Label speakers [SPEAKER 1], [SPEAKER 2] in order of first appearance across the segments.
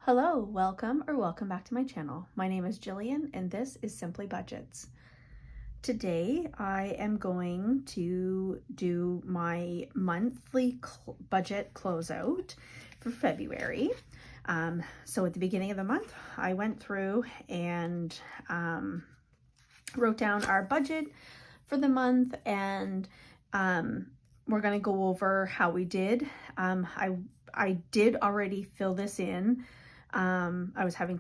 [SPEAKER 1] Hello, welcome back to my channel. My name is Jillian and this is Simply Budgets. Today I am going to do my monthly budget closeout for February. So at the beginning of the month, I went through and wrote down our budget for the month, and we're going to go over how we did. I did already fill this in. I was having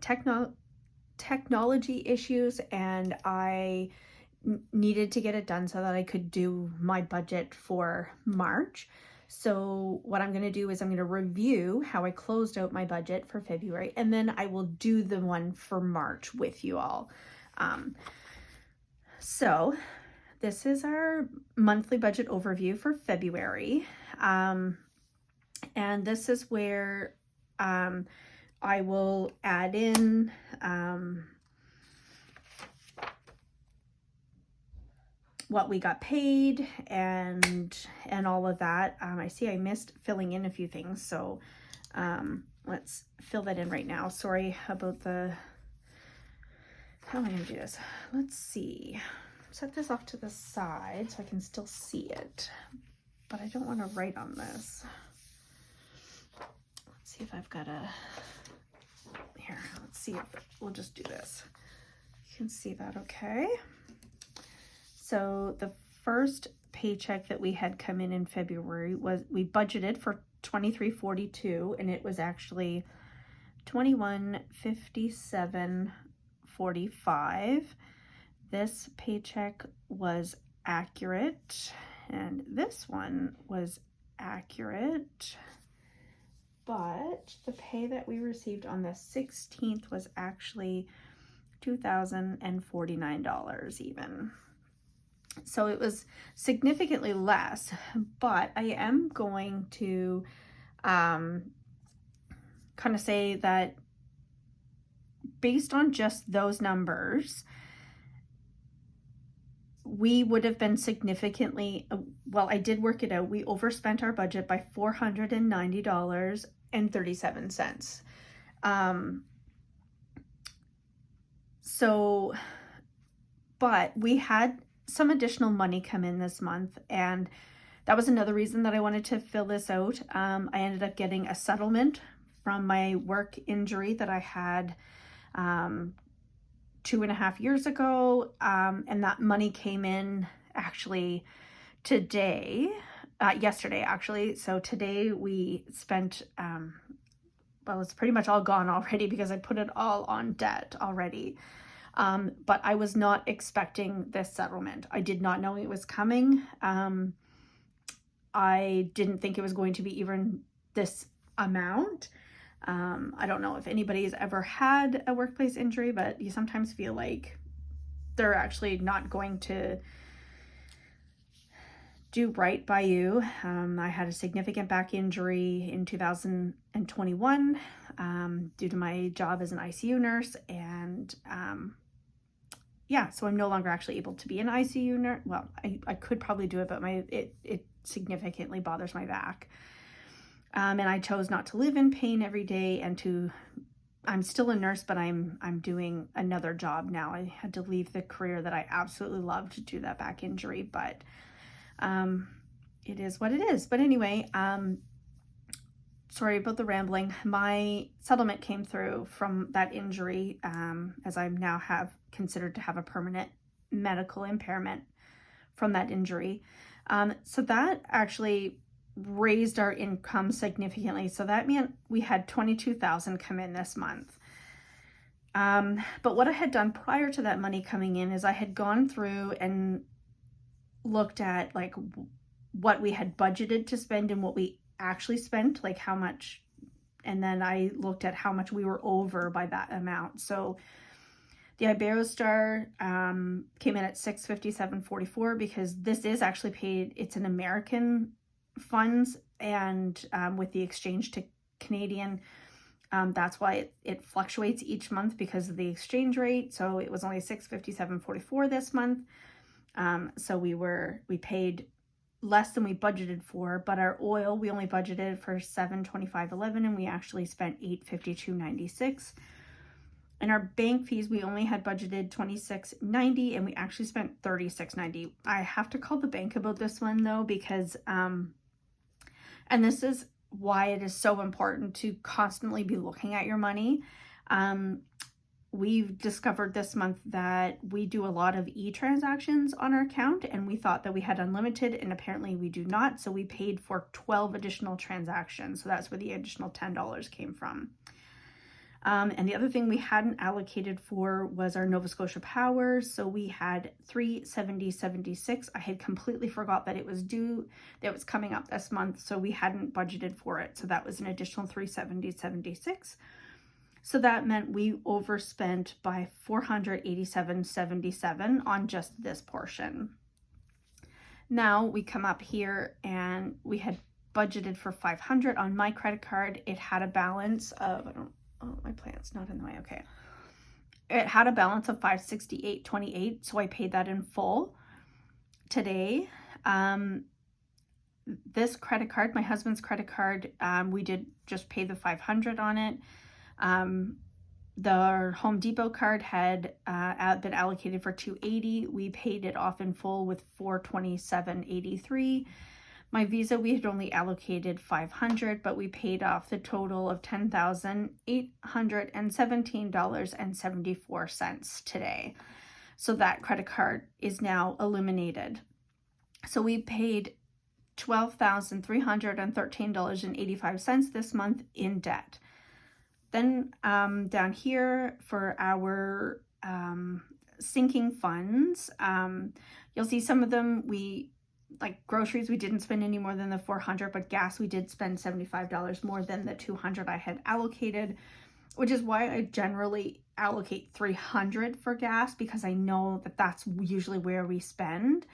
[SPEAKER 1] technology issues, and I needed to get it done so that I could do my budget for March. So what I'm going to do is I'm going to review how I closed out my budget for February, and then I will do the one for March with you all. So this is our monthly budget overview for February. And this is where I will add in what we got paid and all of that. I see I missed filling in a few things, so let's fill that in right now. Sorry about how am I going to do this? Let's see. Set this off to the side so I can still see it, but I don't want to write on this. Let's see if I've got here, let's see if we'll just do this. You can see that okay. So the first paycheck that we had come in February was, we budgeted for $23.42, and it was actually $21.57.45. This paycheck was accurate, and this one was accurate, but the pay that we received on the 16th was actually $2,049 even. So it was significantly less, but I am going to kind of say that based on just those numbers, we would have been significantly, well, I did work it out. We overspent our budget by $490.37. But we had some additional money come in this month, and that was another reason that I wanted to fill this out. I ended up getting a settlement from my work injury that I had 2.5 years ago, and that money came in actually yesterday actually. So today we spent, well, it's pretty much all gone already because I put it all on debt already. But I was not expecting this settlement. I did not know it was coming. I didn't think it was going to be even this amount. I don't know if anybody's ever had a workplace injury, but you sometimes feel like they're actually not going to do right by you. I had a significant back injury in 2021 due to my job as an ICU nurse, and yeah, so I'm no longer actually able to be an ICU nurse. Well, I could probably do it, but it significantly bothers my back. And I chose not to live in pain every day, and I'm still a nurse, but I'm doing another job now. I had to leave the career that I absolutely loved due to that back injury, but it is what it is. But anyway, sorry about the rambling. My settlement came through from that injury, as I now have considered to have a permanent medical impairment from that injury. So that actually raised our income significantly. So that meant we had $22,000 come in this month. But what I had done prior to that money coming in is I had gone through and looked at like what we had budgeted to spend and what we actually spent, like how much, and then I looked at how much we were over by that amount. So the Iberostar came in at $657.44 because this is actually paid, it's an American funds, and with the exchange to Canadian, that's why it fluctuates each month because of the exchange rate. So it was only $657.44 this month. So we paid less than we budgeted for, but our oil, we only budgeted for $725.11 and we actually spent $852.96. And our bank fees, we only had budgeted $26.90 and we actually spent $36.90. I have to call the bank about this one though, because and this is why it is so important to constantly be looking at your money. We've discovered this month that we do a lot of e-transactions on our account, and we thought that we had unlimited, and apparently we do not. So we paid for 12 additional transactions. So that's where the additional $10 came from. And the other thing we hadn't allocated for was our Nova Scotia Power. So we had $370.76. I had completely forgot that it was due, that was coming up this month. So we hadn't budgeted for it. So that was an additional $370.76. So that meant we overspent by $487.77 on just this portion. Now we come up here and we had budgeted for $500 on my credit card. It had a balance of, my plant's not in the way, okay. It had a balance of $568.28, so I paid that in full today. This credit card, my husband's credit card, we did just pay the $500 on it. The Home Depot card had been allocated for $280. We paid it off in full with $427.83. My Visa, we had only allocated $500, but we paid off the total of $10,817.74 today. So that credit card is now eliminated. So we paid $12,313.85 this month in debt. Then down here for our sinking funds, you'll see some of them, like groceries, we didn't spend any more than the $400, but gas, we did spend $75 more than the $200 I had allocated, which is why I generally allocate $300 for gas, because I know that that's usually where we spend.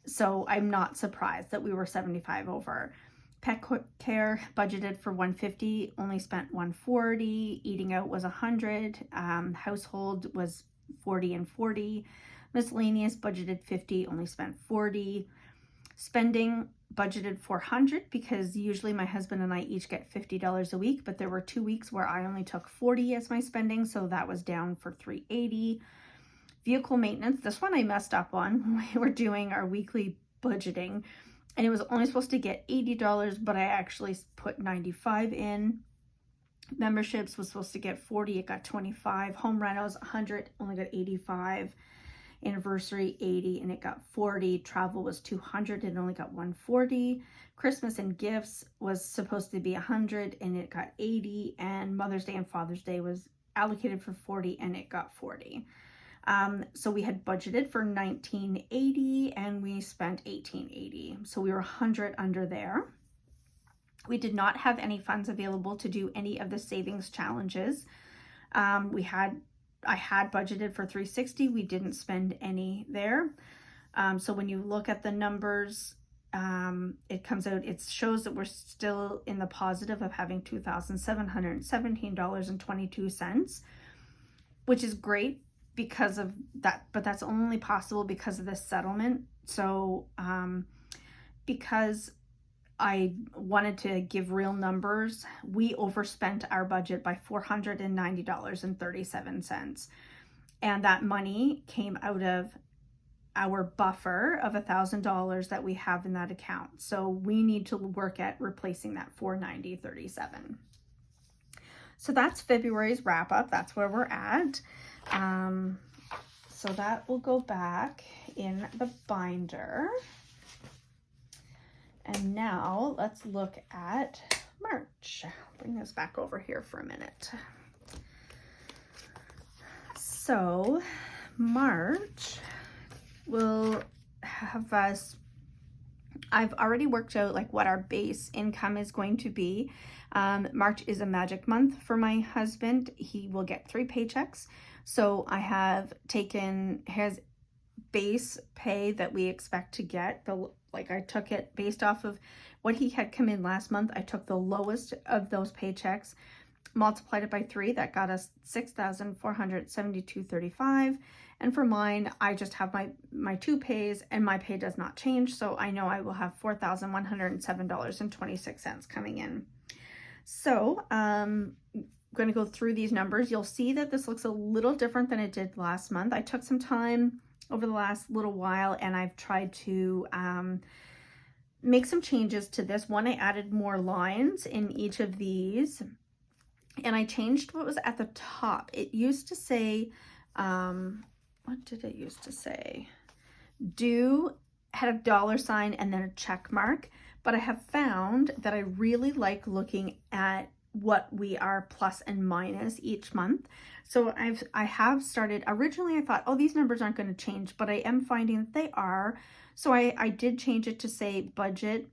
[SPEAKER 1] So I'm not surprised that we were $75 over. Pet care budgeted for $150, only spent $140. Eating out was $100. Household was $40 and $40. Miscellaneous budgeted $50, only spent $40. Spending budgeted $400 because usually my husband and I each get $50 a week, but there were 2 weeks where I only took $40 as my spending, so that was down for $380. Vehicle maintenance, this one I messed up on when we were doing our weekly budgeting, and it was only supposed to get $80, but I actually put $95 in. Memberships was supposed to get $40, it got $25. Home rentals, $100, only got $85. Anniversary, $80, and it got $40. Travel was $200, it only got $140. Christmas and gifts was supposed to be $100, and it got $80. And Mother's Day and Father's Day was allocated for $40, and it got $40. So we had budgeted for $19.80 and we spent $18.80. So we were $100 under there. We did not have any funds available to do any of the savings challenges. I had budgeted for $360. We didn't spend any there. So when you look at the numbers, it comes out, it shows that we're still in the positive of having $2,717.22, which is great because of that, but that's only possible because of this settlement. So because I wanted to give real numbers, we overspent our budget by $490.37, and that money came out of our buffer of $1,000 that we have in that account. So we need to work at replacing that $490.37. So that's February's wrap up. That's where we're at. So that will go back in the binder. And now let's look at March. Bring this back over here for a minute. So March will have us, I've already worked out like what our base income is going to be. March is a magic month for my husband. He will get 3 paychecks. So I have taken his base pay that we expect to get, I took it based off of what he had come in last month. I took the lowest of those paychecks, multiplied it by 3. That got us $6,472.35. And for mine, I just have my two pays, and my pay does not change. So I know I will have $4,107.26 coming in. So I'm going to go through these numbers. You'll see that this looks a little different than it did last month. I took some time over the last little while, and I've tried to make some changes to this. One, I added more lines in each of these, and I changed what was at the top. It used to say, what did it used to say? Due had a dollar sign and then a check mark, but I have found that I really like looking at what we are plus and minus each month. So I have started, originally I thought, oh, these numbers aren't going to change, but I am finding that they are. So I did change it to say budget,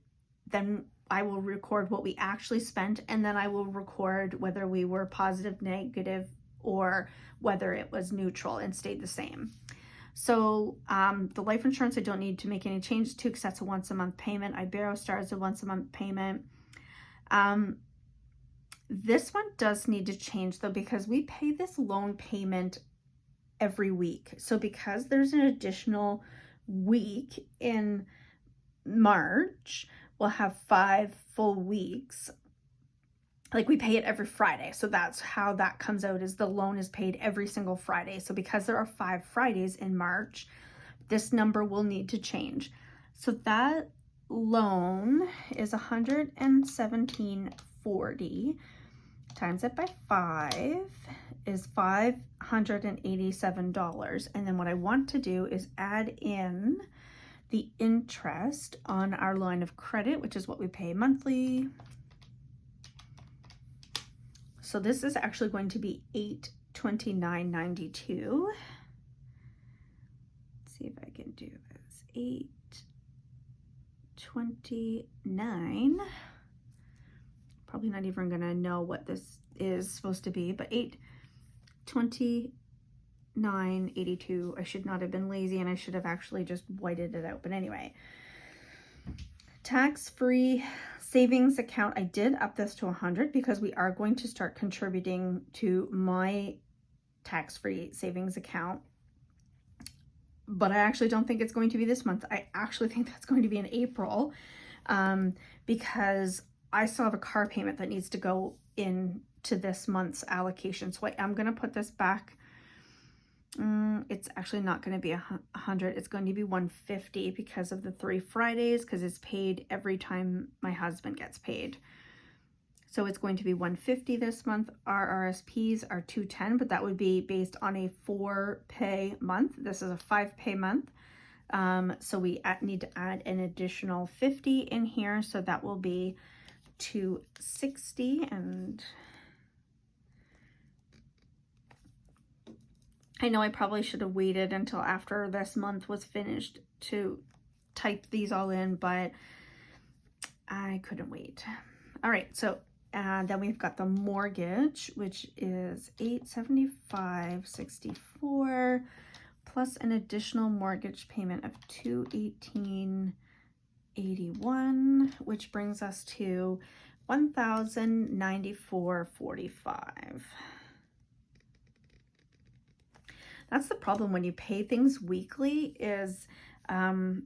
[SPEAKER 1] then I will record what we actually spent, and then I will record whether we were positive, negative, or whether it was neutral and stayed the same. So the life insurance, I don't need to make any changes to because that's a once a month payment. Iberostar is a once a month payment. This one does need to change though, because we pay this loan payment every week. So because there's an additional week in March, we'll have 5 full weeks. Like we pay it every Friday. So that's how that comes out, is the loan is paid every single Friday. So because there are 5 Fridays in March, this number will need to change. So that loan is $117.40. Times it by 5 is $587. And then what I want to do is add in the interest on our line of credit, which is what we pay monthly. So this is actually going to be $829.92. Let's see if I can do this. $829. Probably not even gonna know what this is supposed to be, but $829.82. I should not have been lazy, and I should have actually just whited it out. But anyway, tax-free savings account, I did up this to 100 because we are going to start contributing to my tax-free savings account. But I actually don't think it's going to be this month. I actually think that's going to be in April, because I still have a car payment that needs to go into this month's allocation. So I am going to put this back. It's actually not going to be 100. It's going to be 150 because of the 3 Fridays, because it's paid every time my husband gets paid. So it's going to be 150 this month. Our RSPs are 210, but that would be based on a 4-pay month. This is a 5-pay month. So we need to add an additional 50 in here. So that will be 260. And I know I probably should have waited until after this month was finished to type these all in, but I couldn't wait. All right, so then we've got the mortgage, which is $875.64 plus an additional mortgage payment of $218.81, which brings us to $1,094.45. That's the problem when you pay things weekly is, you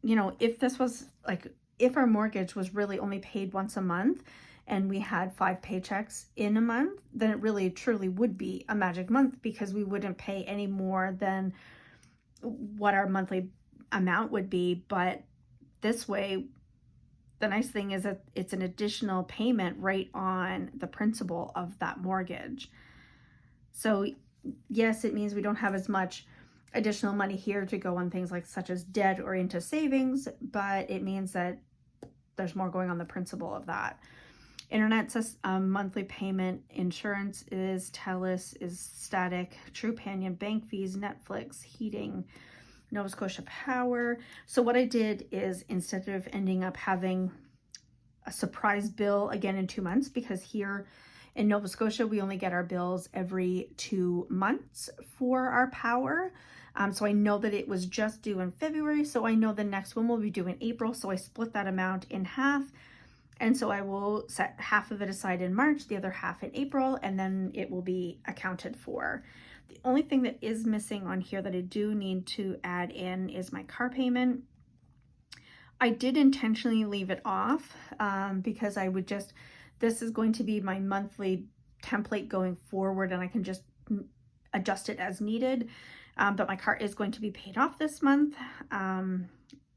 [SPEAKER 1] know, if this was like, if our mortgage was really only paid once a month and we had 5 paychecks in a month, then it really truly would be a magic month, because we wouldn't pay any more than what our monthly amount would be. But this way, the nice thing is that it's an additional payment right on the principal of that mortgage. So yes, it means we don't have as much additional money here to go on things like such as debt or into savings, but it means that there's more going on the principal of that. Internet says monthly payment, insurance is TELUS, is static, Trupanion, bank fees, Netflix, heating, Nova Scotia Power. So what I did is, instead of ending up having a surprise bill again in 2 months, because here in Nova Scotia, we only get our bills every 2 months for our power. So I know that it was just due in February. So I know the next one will be due in April. So I split that amount in half. And so I will set half of it aside in March, the other half in April, and then it will be accounted for. The only thing that is missing on here that I do need to add in is my car payment. I did intentionally leave it off because I would just, this is going to be my monthly template going forward, and I can just adjust it as needed. But my car is going to be paid off this month.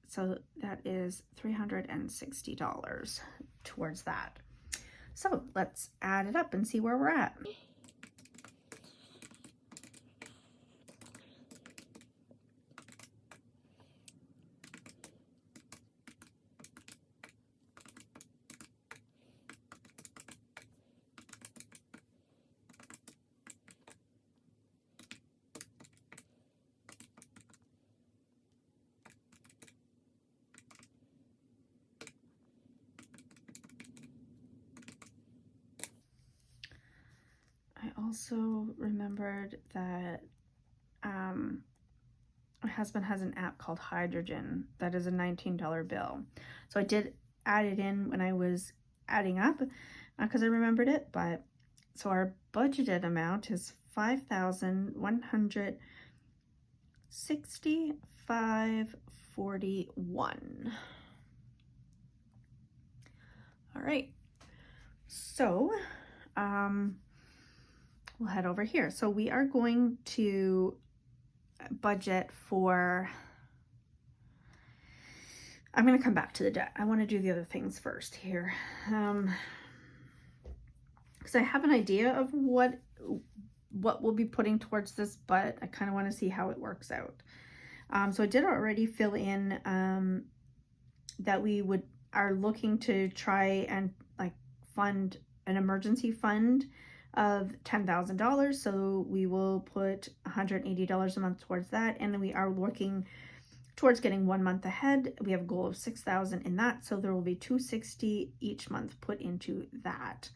[SPEAKER 1] So that is $360 towards that. So let's add it up and see where we're at. I also remembered that my husband has an app called Hydrogen that is a $19 bill. So I did add it in when I was adding up because I remembered it. But so our budgeted amount is $5,165.41. All right. So we'll head over here. So we are going to budget for, I'm going to come back to the debt. I want to do the other things first here. Because I have an idea of what we'll be putting towards this, but I kind of want to see how it works out. So I did already fill in that we are looking to try and like fund an emergency fund of $10,000. So we will put $180 a month towards that. And then we are looking towards getting 1 month ahead. We have a goal of $6,000 in that. So there will be $260 each month put into that.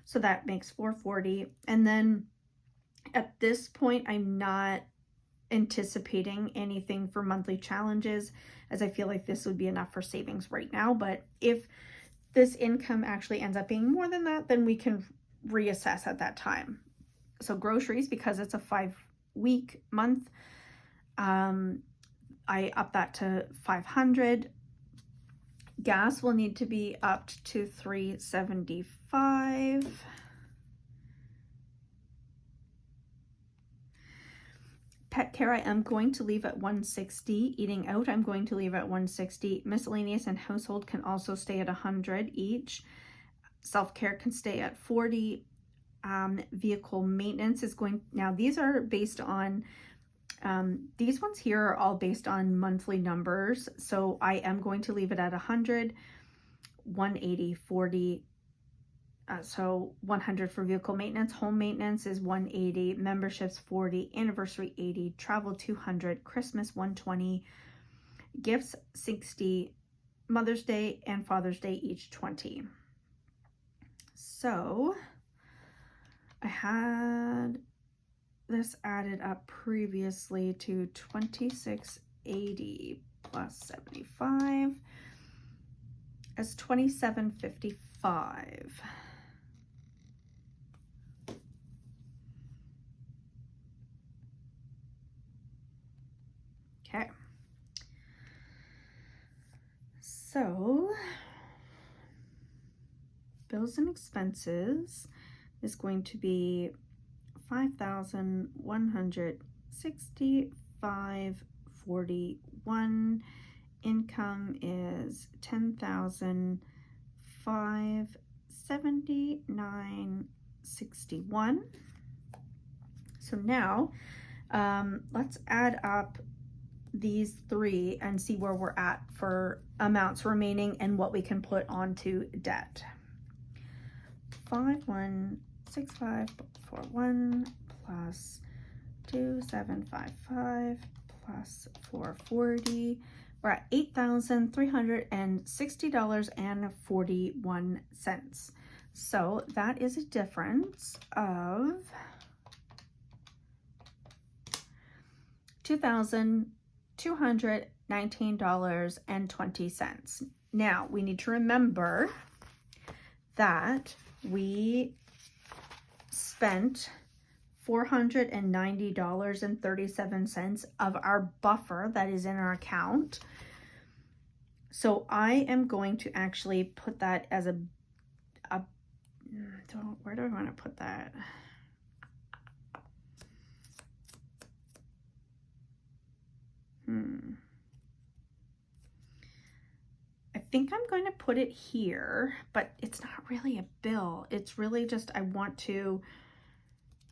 [SPEAKER 1] So that makes $440. And then at this point, I'm not anticipating anything for monthly challenges, as I feel like this would be enough for savings right now. But if this income actually ends up being more than that, then we can reassess at that time. So groceries, because it's a 5-week month, I up that to $500. Gas will need to be upped to $375. Pet care, I am going to leave at $160. Eating out, I'm going to leave at $160. Miscellaneous and household can also stay at $100 each. Self-care can stay at $40. Vehicle maintenance is going, now these are based on, these ones here are all based on monthly numbers. So I am going to leave it at $100, $180, $40. So $100 for vehicle maintenance. Home maintenance is $180, memberships $40, anniversary $80, travel $200, Christmas $120, gifts $60, Mother's Day and Father's Day each $20. So I had this added up previously to $26.80 plus 75 as $27.55. Okay. So bills and expenses is going to be $5,165.41. Income is $10,579.61. So now let's add up these three and see where we're at for amounts remaining and what we can put onto debt. 5,165.41 plus 2,755 plus 440. We're at $8,360.41. So that is a difference of $2,219.20. Now we need to remember that we spent $490.37 of our buffer that is in our account. So I am going to actually put that as where do I want to put that? I think I'm going to put it here, but it's not really a bill. It's really just, I want to,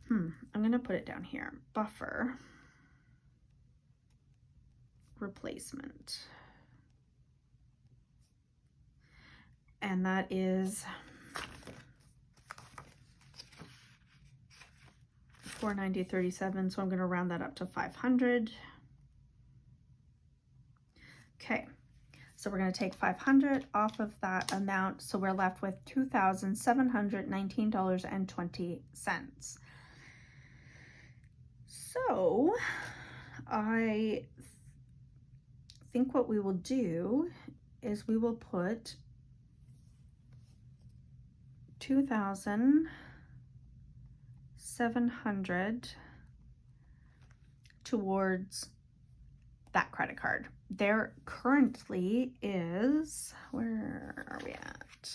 [SPEAKER 1] I'm going to put it down here. Buffer replacement. And that is $490.37. So I'm going to round that up to 500. Okay. So we're going to take 500 off of that amount. So we're left with $2,719.20. So I think what we will do is we will put $2,700 towards that credit card. There currently is, where are we at?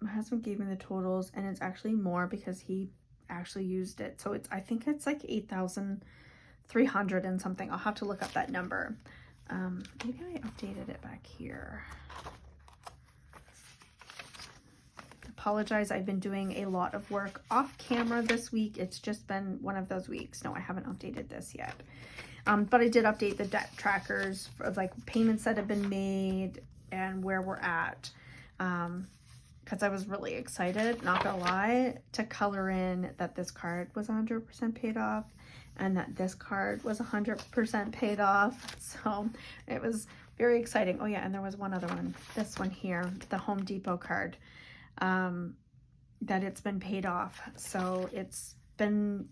[SPEAKER 1] My husband gave me the totals, and it's actually more because he actually used it. So I think it's like 8,300 and something. I'll have to look up that number. Maybe I updated it back here. Apologize, I've been doing a lot of work off camera this week. It's just been one of those weeks. No, I haven't updated this yet. But I did update the debt trackers of like payments that have been made and where we're at. Because I was really excited, not gonna lie, to color in that this card was 100% paid off and that this card was 100% paid off. So it was very exciting. Oh yeah, and there was one other one, this one here, the Home Depot card, that it's been paid off. So it's been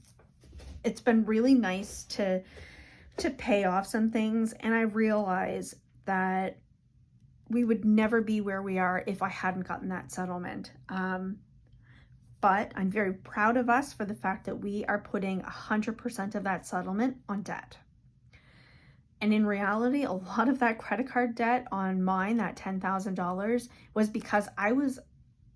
[SPEAKER 1] really nice to pay off some things. And I realize that we would never be where we are if I hadn't gotten that settlement. But I'm very proud of us for the fact that we are putting 100% of that settlement on debt. And in reality, a lot of that credit card debt on mine, that $10,000, was because I was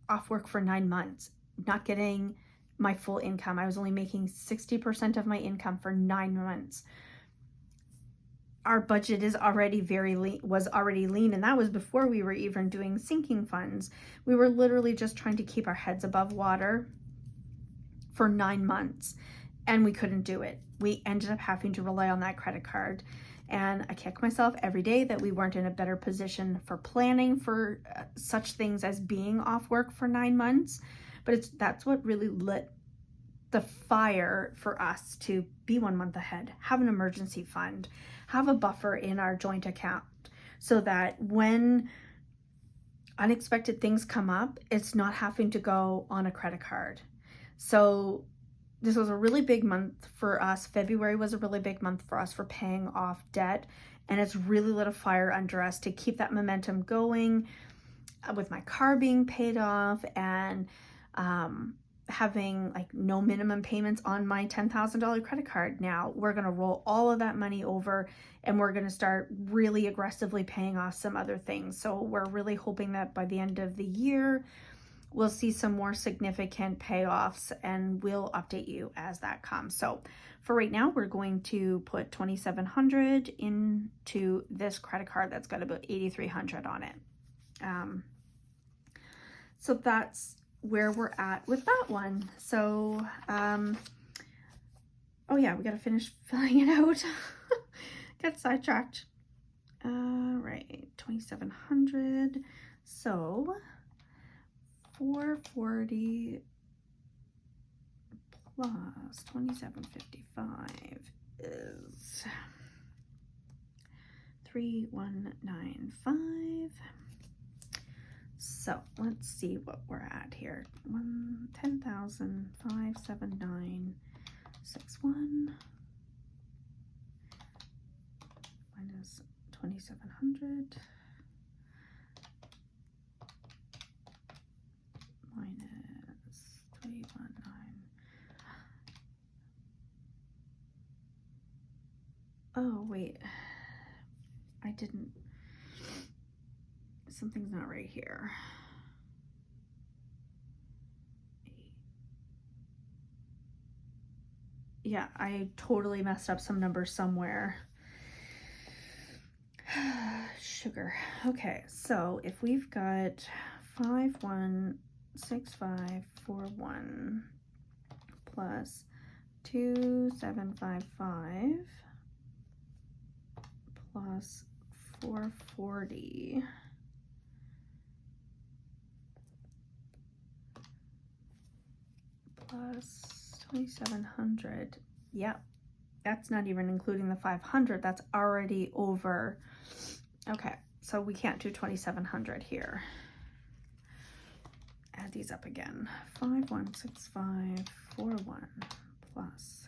[SPEAKER 1] off work for 9 months, not getting my full income. I was only making 60% of my income for 9 months. Our budget is already was already lean, and that was before we were even doing sinking funds. We were literally just trying to keep our heads above water for 9 months, and we couldn't do it. We ended up having to rely on that credit card, and I kick myself every day that we weren't in a better position for planning for such things as being off work for 9 months. But that's what really lit the fire for us to be 1 month ahead, have an emergency fund, have a buffer in our joint account so that when unexpected things come up, it's not having to go on a credit card. So this was a really big month for us. February was a really big month for us for paying off debt, and it's really lit a fire under us to keep that momentum going with my car being paid off and having like no minimum payments on my $10,000 credit card. Now we're going to roll all of that money over and we're going to start really aggressively paying off some other things. So we're really hoping that by the end of the year, we'll see some more significant payoffs, and we'll update you as that comes. So for right now, we're going to put $2,700 into this credit card that's got about $8,300 on it. So that's where we're at with that one. So, oh yeah, we got to finish filling it out. Got sidetracked. All right, 2,700. So 440 plus 2,755 is 3,195. So let's see what we're at here. 10,579.61 minus 2,700. Oh, wait. I didn't. Something's not right here. Yeah, I totally messed up some numbers somewhere. Sugar. Okay, so if we've got 516541 plus 2755 plus 440 plus 2700. Yep, that's not even including the 500. That's already over. Okay, so we can't do 2700 here. Add these up again. 516541 plus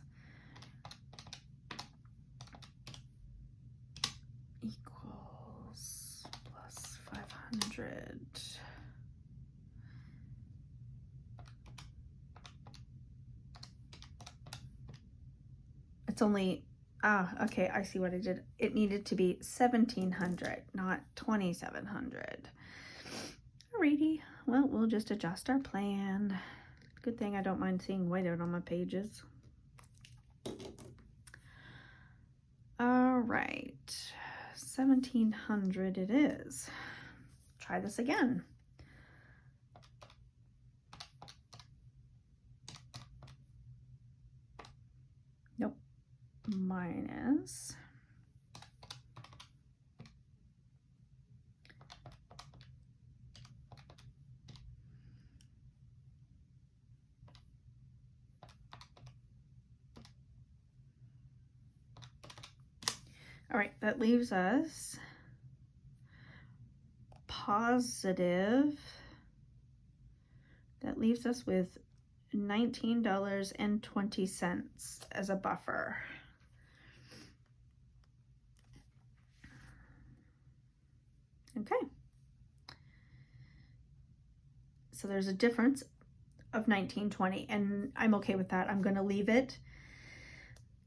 [SPEAKER 1] equals plus 500. It's only, okay, I see what I did. It needed to be 1700, not 2700. Alrighty, well, we'll just adjust our plan. Good thing I don't mind seeing white out on my pages. All right, 1700 it is. Try this again. Nope, minus. All right, that leaves us positive. That leaves us with $19.20 as a buffer. Okay. So there's a difference of $19.20, and I'm okay with that. I'm going to leave it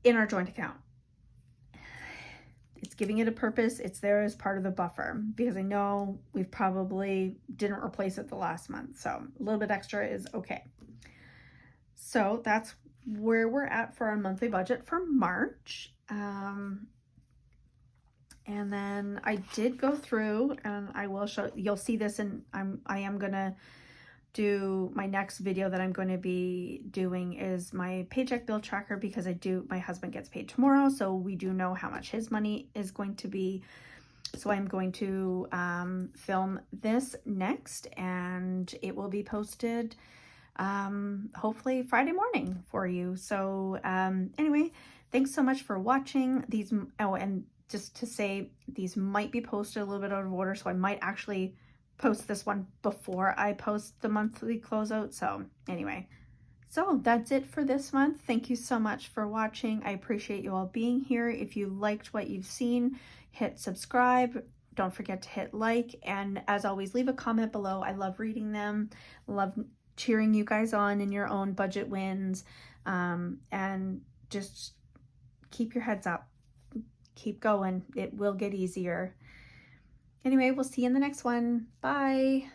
[SPEAKER 1] in our joint account. It's giving it a purpose. It's there as part of the buffer because I know we probably didn't replace it the last month. So a little bit extra is okay. So that's where we're at for our monthly budget for March. And then I did go through, and I will show, you'll see this, and I am going to do my next video that I'm going to be doing is my paycheck bill tracker, because my husband gets paid tomorrow, so we do know how much his money is going to be. So I'm going to film this next, and it will be posted hopefully Friday morning for you. So anyway, thanks so much for watching these. Oh, and just to say, these might be posted a little bit out of order, so I might actually post this one before I post the monthly closeout. So anyway, so that's it for this month. Thank you so much for watching. I appreciate you all being here. If you liked what you've seen, hit subscribe. Don't forget to hit like, and as always, leave a comment below. I love reading them. Love cheering you guys on in your own budget wins, and just keep your heads up. Keep going. It will get easier. Anyway, we'll see you in the next one. Bye.